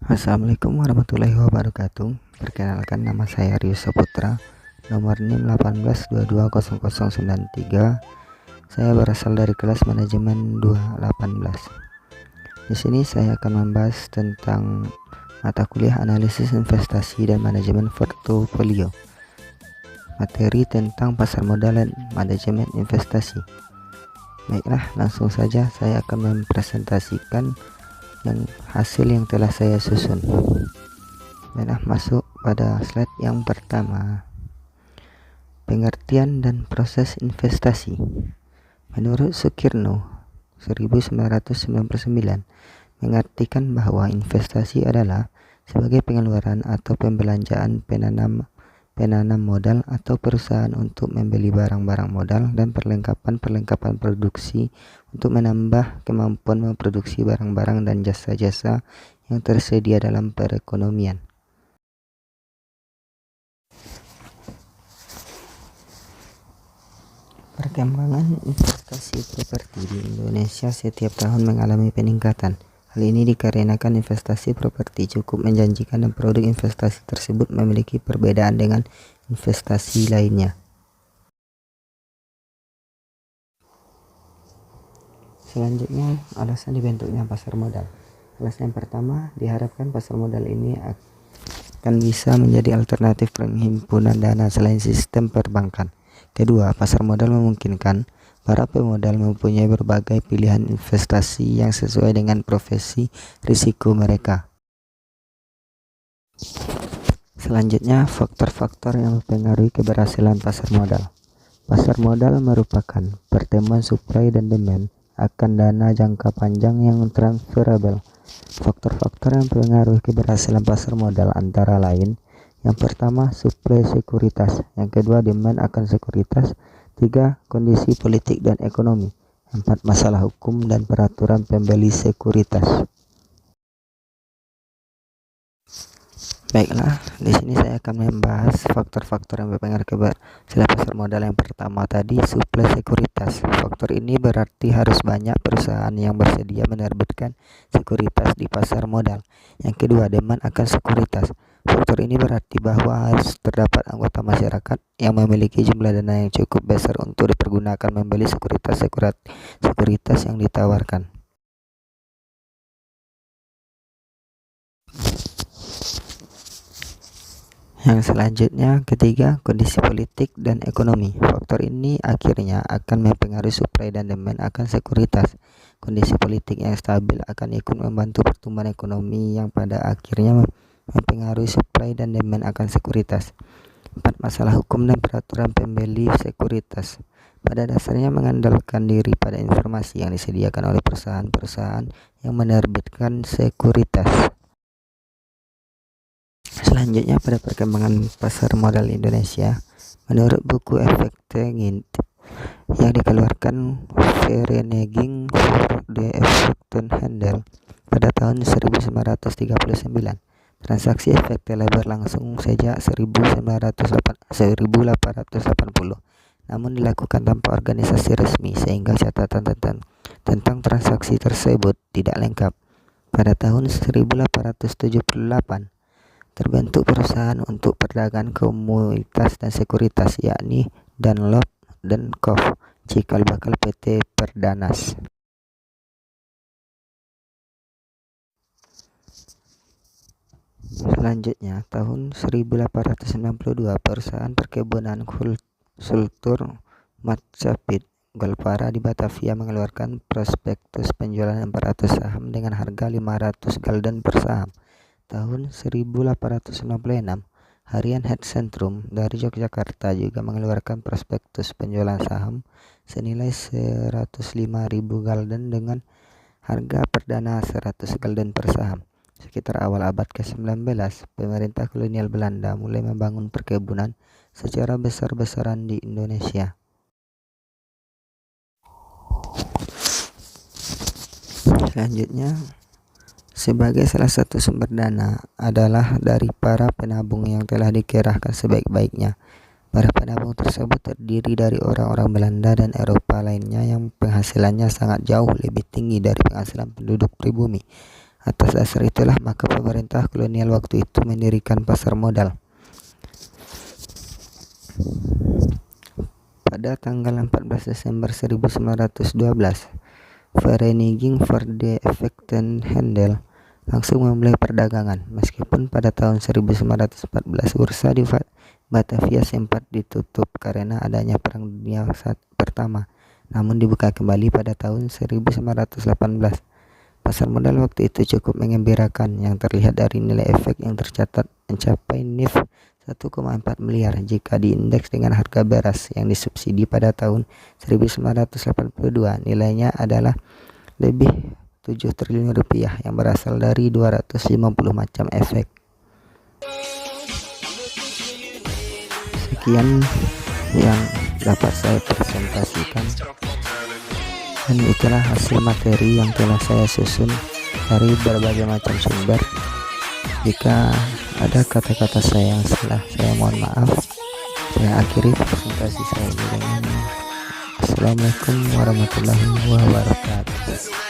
Assalamualaikum warahmatullahi wabarakatuh. Perkenalkan, nama saya Rio Saputra, nomor NIM 18220093. Saya berasal dari kelas manajemen 218. Di sini saya akan membahas tentang mata kuliah analisis investasi dan manajemen portofolio. Materi tentang pasar modal dan manajemen investasi. Baiklah, langsung saja saya akan mempresentasikan hasil yang telah saya susun. Baiklah, masuk pada slide yang pertama. Pengertian dan proses investasi. Menurut Sukirno 1999 mengartikan bahwa investasi adalah sebagai pengeluaran atau pembelanjaan penanam modal atau perusahaan untuk membeli barang-barang modal dan perlengkapan produksi untuk menambah kemampuan memproduksi barang-barang dan jasa-jasa yang tersedia dalam perekonomian. Perkembangan investasi properti di Indonesia setiap tahun mengalami peningkatan. Hal ini dikarenakan investasi properti cukup menjanjikan dan produk investasi tersebut memiliki perbedaan dengan investasi lainnya. Selanjutnya, alasan dibentuknya pasar modal. Alasan yang pertama, diharapkan pasar modal ini akan bisa menjadi alternatif penghimpunan dana selain sistem perbankan. Kedua, pasar modal memungkinkan para pemodal mempunyai berbagai pilihan investasi yang sesuai dengan profesi risiko mereka. Selanjutnya, faktor-faktor yang mempengaruhi keberhasilan pasar modal. Pasar modal merupakan pertemuan supply dan demand akan dana jangka panjang yang transferable. Faktor-faktor yang mempengaruhi keberhasilan pasar modal antara lain: yang pertama, suplai sekuritas; yang kedua, demand akan sekuritas; tiga, kondisi politik dan ekonomi; empat, masalah hukum dan peraturan pembeli sekuritas. Baiklah, di sini saya akan membahas faktor-faktor yang berpengaruh keberhasilan pasar modal. Yang pertama tadi, suplai sekuritas. Faktor ini berarti harus banyak perusahaan yang bersedia menerbitkan sekuritas di pasar modal. Yang kedua, demand akan sekuritas. Faktor ini berarti bahwa harus terdapat anggota masyarakat yang memiliki jumlah dana yang cukup besar untuk dipergunakan membeli sekuritas yang ditawarkan. Yang selanjutnya, ketiga, kondisi politik dan ekonomi. Faktor ini akhirnya akan mempengaruhi suplai dan demand akan sekuritas. Kondisi politik yang stabil akan ikut membantu pertumbuhan ekonomi yang pada akhirnya mempengaruhi suplai dan demand akan sekuritas. 4. Masalah hukum dan peraturan pembeli sekuritas. Pada dasarnya mengandalkan diri pada informasi yang disediakan oleh perusahaan-perusahaan yang menerbitkan sekuritas. Selanjutnya, pada perkembangan pasar modal Indonesia, menurut buku Efek Tengint yang dikeluarkan Vereniging voor de Effectenhandel pada tahun 1939, transaksi efek telah berlangsung sejak 1880, namun dilakukan tanpa organisasi resmi sehingga catatan tentang transaksi tersebut tidak lengkap. Pada tahun 1878 terbentuk perusahaan untuk perdagangan komoditas dan sekuritas, yakni Dunlop dan Co. cikal bakal PT Perdanas. Selanjutnya, tahun 1892 perusahaan perkebunan kultur Majapahit Golpara di Batavia mengeluarkan prospektus penjualan 400 saham dengan harga 500 gulden per saham. Tahun 1896, Harian Head Centrum dari Yogyakarta juga mengeluarkan prospektus penjualan saham senilai 105.000 gulden dengan harga perdana 100 gulden per saham. Sekitar awal abad ke-19, pemerintah kolonial Belanda mulai membangun perkebunan secara besar-besaran di Indonesia. Selanjutnya, sebagai salah satu sumber dana adalah dari para penabung yang telah dikerahkan sebaik-baiknya. Para penabung tersebut terdiri dari orang-orang Belanda dan Eropa lainnya yang penghasilannya sangat jauh lebih tinggi dari penghasilan penduduk pribumi. Atas dasar itulah maka pemerintah kolonial waktu itu mendirikan pasar modal. Pada tanggal 14 Desember 1912, Vereniging voor de Effectenhandel langsung memulai perdagangan. Meskipun pada tahun 1914 bursa di Batavia sempat ditutup karena adanya Perang Dunia Pertama, namun dibuka kembali pada tahun 1918. Pasar modal waktu itu cukup mengembirakan, yang terlihat dari nilai efek yang tercatat mencapai NIF 1,4 miliar jika diindeks dengan harga beras yang disubsidi pada tahun 1982. Nilainya adalah lebih 7 triliun rupiah yang berasal dari 250 macam efek. Sekian yang dapat saya presentasikan, dan itulah hasil materi yang telah saya susun dari berbagai macam sumber. Jika ada kata-kata saya yang salah, saya mohon maaf. Saya akhiri presentasi saya ini dengan Assalamualaikum warahmatullahi wabarakatuh.